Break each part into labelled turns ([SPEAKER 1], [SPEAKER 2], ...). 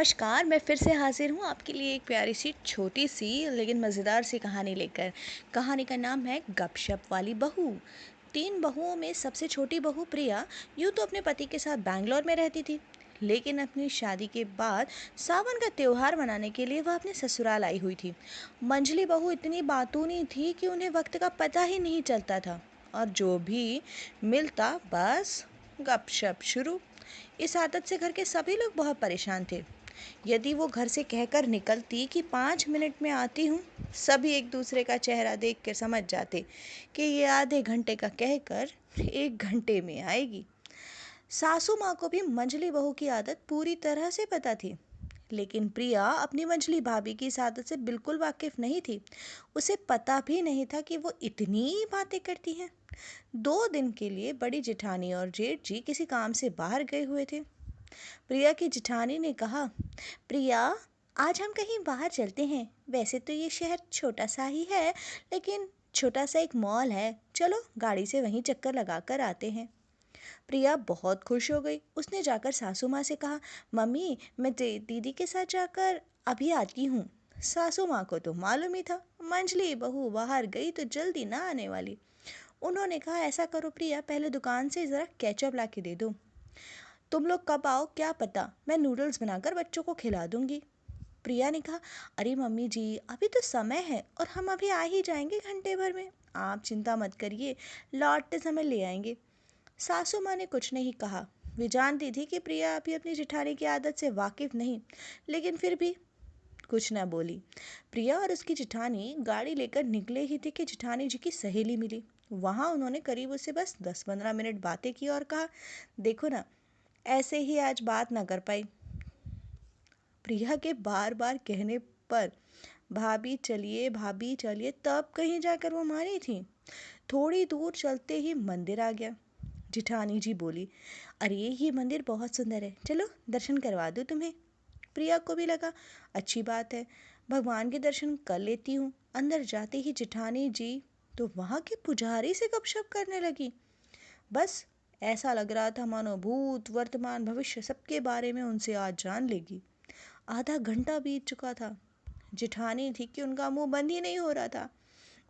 [SPEAKER 1] नमस्कार, मैं फिर से हाज़िर हूँ आपके लिए एक प्यारी सी छोटी-सी लेकिन मज़ेदार सी कहानी लेकर। कहानी का नाम है गपशप वाली बहू। 3 बहुओं में सबसे छोटी बहू प्रिया यूँ तो अपने पति के साथ बैंगलोर में रहती थी, लेकिन अपनी शादी के बाद सावन का त्योहार मनाने के लिए वह अपने ससुराल आई हुई थी। मंझली बहू इतनी बातूनी थी कि उन्हें वक्त का पता ही नहीं चलता था और जो भी मिलता बस गपशप शुरू। इस आदत से घर के सभी लोग बहुत परेशान थे। यदि वो घर से कहकर निकलती कि 5 मिनट में आती हूँ, सभी एक दूसरे का चेहरा देख कर समझ जाते कि ये आधे घंटे का कहकर 1 घंटे में आएगी। सासू माँ को भी मंझली बहू की आदत पूरी तरह से पता थी, लेकिन प्रिया अपनी मंझली भाभी की इस आदत से बिल्कुल वाकिफ नहीं थी। उसे पता भी नहीं था कि वो इतनी बातें करती हैं। 2 दिन के लिए बड़ी जेठानी और जेठ जी किसी काम से बाहर गए हुए थे। प्रिया की जेठानी ने कहा, प्रिया, आज हम कहीं बाहर चलते हैं। वैसे तो ये शहर छोटा सा ही है, लेकिन छोटा सा एक मॉल है। चलो गाड़ी से वहीं चक्कर लगा कर आते हैं। प्रिया बहुत खुश हो गई। उसने जाकर सासू माँ से कहा, मम्मी, मैं दीदी के साथ जाकर अभी आती हूँ। सासू माँ को तो मालूम ही था मंझली बहू बाहर गई तो जल्दी ना आने वाली। उन्होंने कहा, ऐसा करो प्रिया, पहले दुकान से ज़रा केचप ला के दे दो। तुम लोग कब आओ क्या पता, मैं नूडल्स बनाकर बच्चों को खिला दूंगी। प्रिया ने कहा, अरे मम्मी जी, अभी तो समय है और हम अभी आ ही जाएंगे घंटे भर में। आप चिंता मत करिए, लौटते समय ले आएंगे। सासू माँ ने कुछ नहीं कहा। वे जानती थी कि प्रिया अभी अपनी जेठानी की आदत से वाकिफ नहीं, लेकिन फिर भी कुछ न बोली। प्रिया और उसकी जेठानी गाड़ी लेकर निकले ही थे कि जेठानी जी की सहेली मिली। वहाँ उन्होंने करीब उससे बस 10-15 मिनट बातें की और कहा, देखो ना, ऐसे ही आज बात ना कर पाई। प्रिया के बार बार कहने पर भाभी चलिए तब कहीं जाकर वो मानी थी। थोड़ी दूर चलते ही मंदिर आ गया। जिठानी जी बोली, अरे ये मंदिर बहुत सुंदर है, चलो दर्शन करवा दूँ तुम्हें। प्रिया को भी लगा, अच्छी बात है, भगवान के दर्शन कर लेती हूँ। अंदर जाते ही जिठानी जी तो वहाँ के पुजारी से गपशप करने लगी। बस ऐसा लग रहा था मानो भूत वर्तमान भविष्य सबके बारे में उनसे आज जान लेगी। आधा घंटा बीत चुका था। जिठानी थी कि उनका मुंह बंद ही नहीं हो रहा था।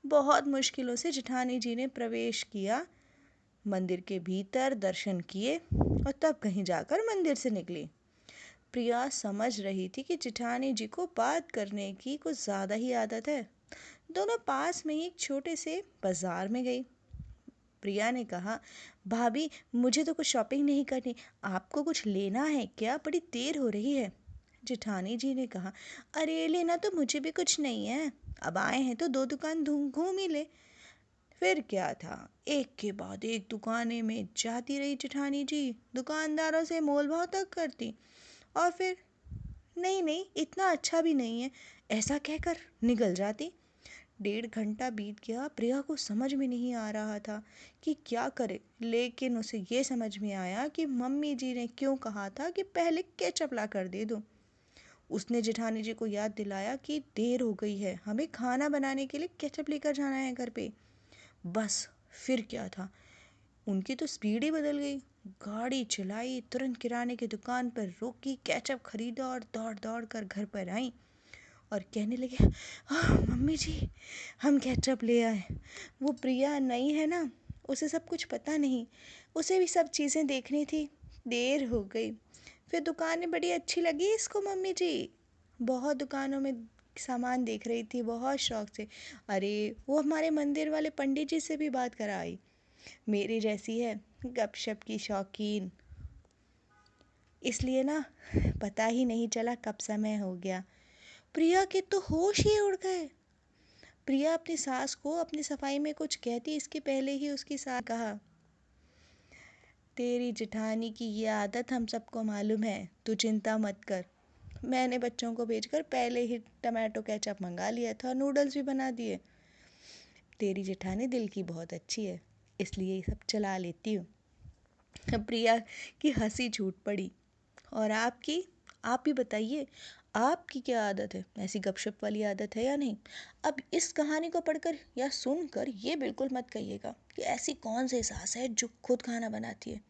[SPEAKER 1] बहुत मुश्किलों से जिठानी जी ने प्रवेश किया, मंदिर के भीतर दर्शन किए और तब कहीं जाकर मंदिर से निकली। प्रिया समझ रही थी कि जिठानी जी को बात करने की कुछ ज़्यादा ही आदत है। दोनों पास में ही एक छोटे से बाजार में गई। प्रिया ने कहा, भाभी, मुझे तो कुछ शॉपिंग नहीं करनी, आपको कुछ लेना है क्या? बड़ी देर हो रही है। जेठानी जी ने कहा, अरे लेना तो मुझे भी कुछ नहीं है, अब आए हैं तो 2 दुकान घूम ही ले। फिर क्या था, एक के बाद एक दुकानें में जाती रही जेठानी जी, दुकानदारों से मोल भाव तक करती और फिर नहीं नहीं, इतना अच्छा भी नहीं है, ऐसा कहकर निकल जाती। 1.5 घंटा बीत गया। प्रिया को समझ में नहीं आ रहा था कि क्या करे, लेकिन उसे ये समझ में आया कि मम्मी जी ने क्यों कहा था कि पहले केचप ला कर दे दो। उसने जेठानी जी को याद दिलाया कि देर हो गई है, हमें खाना बनाने के लिए केचप लेकर जाना है घर पे। बस फिर क्या था, उनकी तो स्पीड ही बदल गई। गाड़ी चलाई, तुरंत किराने की दुकान पर रुकी, केचप खरीदा और दौड़ दौड़ कर घर पर आई और कहने लगे, मम्मी जी, हम केचप ले आए। वो प्रिया नई है ना, उसे सब कुछ पता नहीं, उसे भी सब चीज़ें देखनी थी, देर हो गई। फिर दुकानें बड़ी अच्छी लगी इसको मम्मी जी, बहुत दुकानों में सामान देख रही थी बहुत शौक से। अरे वो हमारे मंदिर वाले पंडित जी से भी बात कराई, मेरी जैसी है, गपशप की शौकीन, इसलिए ना पता ही नहीं चला कब समय हो गया। प्रिया के तो होश ही उड़ गए। प्रिया अपनी सास को अपनी सफाई में कुछ कहती इसके पहले ही उसकी सास कहा, तेरी जेठानी की ये आदत हम सबको मालूम है, तू चिंता मत कर। मैंने बच्चों को भेजकर पहले ही टमाटो केचप मंगा लिया था, नूडल्स भी बना दिए। तेरी जेठानी दिल की बहुत अच्छी है, इसलिए ये सब चला लेती हूँ। प्रिया की हंसी छूट पड़ी। और आपकी, आप भी बताइए, आपकी क्या आदत है? ऐसी गपशप वाली आदत है या नहीं? अब इस कहानी को पढ़कर या सुनकर ये बिल्कुल मत कहिएगा कि ऐसी कौन सी सास है जो खुद खाना बनाती है।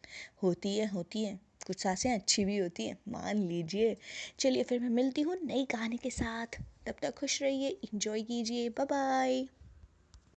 [SPEAKER 1] होती है, होती है, कुछ सासें अच्छी भी होती हैं, मान लीजिए। चलिए फिर मैं मिलती हूँ नई कहानी के साथ, तब तक खुश रहिए, इंजॉय कीजिए, बाय बाय।